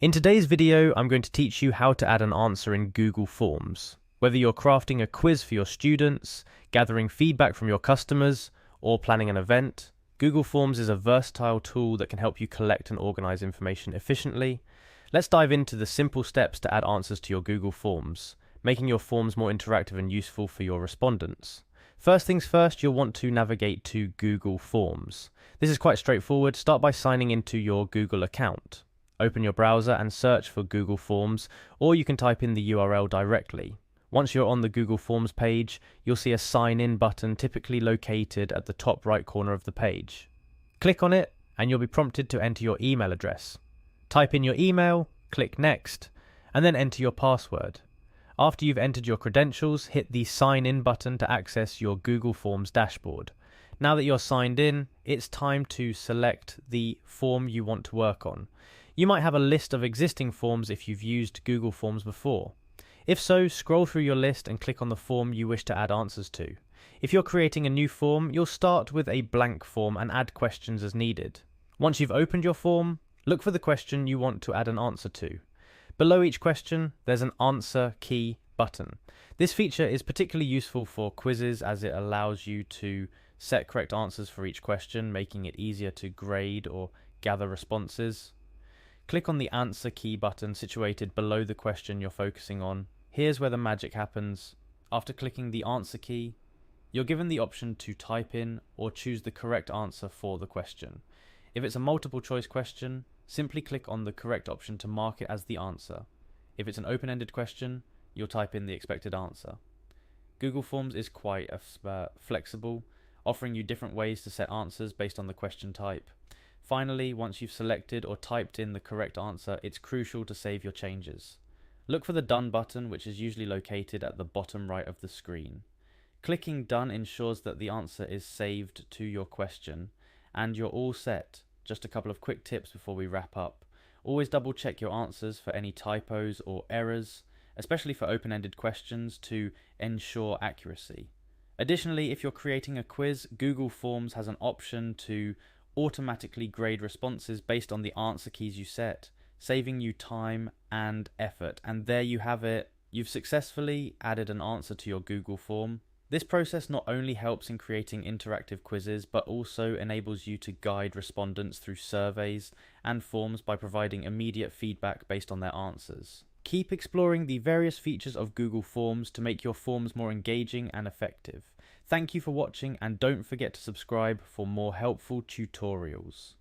In today's video, I'm going to teach you how to add an answer in Google Forms. Whether you're crafting a quiz for your students, gathering feedback from your customers, or planning an event, Google Forms is a versatile tool that can help you collect and organize information efficiently. Let's dive into the simple steps to add answers to your Google Forms, making your forms more interactive and useful for your respondents. First things first, you'll want to navigate to Google Forms. This is quite straightforward. Start by signing into your Google account. Open your browser and search for Google Forms, or you can type in the URL directly. Once you're on the Google Forms page, you'll see a Sign In button typically located at the top right corner of the page. Click on it and you'll be prompted to enter your email address. Type in your email, click Next, and then enter your password. After you've entered your credentials, hit the Sign In button to access your Google Forms dashboard. Now that you're signed in, it's time to select the form you want to work on. You might have a list of existing forms if you've used Google Forms before. If so, scroll through your list and click on the form you wish to add answers to. If you're creating a new form, you'll start with a blank form and add questions as needed. Once you've opened your form, look for the question you want to add an answer to. Below each question, there's an Answer Key button. This feature is particularly useful for quizzes as it allows you to set correct answers for each question, making it easier to grade or gather responses. Click on the Answer Key button situated below the question you're focusing on. Here's where the magic happens. After clicking the Answer Key, you're given the option to type in or choose the correct answer for the question. If it's a multiple choice question, simply click on the correct option to mark it as the answer. If it's an open-ended question, you'll type in the expected answer. Google Forms is quite flexible, offering you different ways to set answers based on the question type. Finally, once you've selected or typed in the correct answer, it's crucial to save your changes. Look for the Done button, which is usually located at the bottom right of the screen. Clicking Done ensures that the answer is saved to your question, and you're all set. Just a couple of quick tips before we wrap up. Always double check your answers for any typos or errors, especially for open-ended questions, to ensure accuracy. Additionally, if you're creating a quiz, Google Forms has an option to automatically grade responses based on the answer keys you set, saving you time and effort. And there you have it. You've successfully added an answer to your Google form. This process not only helps in creating interactive quizzes, but also enables you to guide respondents through surveys and forms by providing immediate feedback based on their answers. Keep exploring the various features of Google Forms to make your forms more engaging and effective. Thank you for watching, and don't forget to subscribe for more helpful tutorials.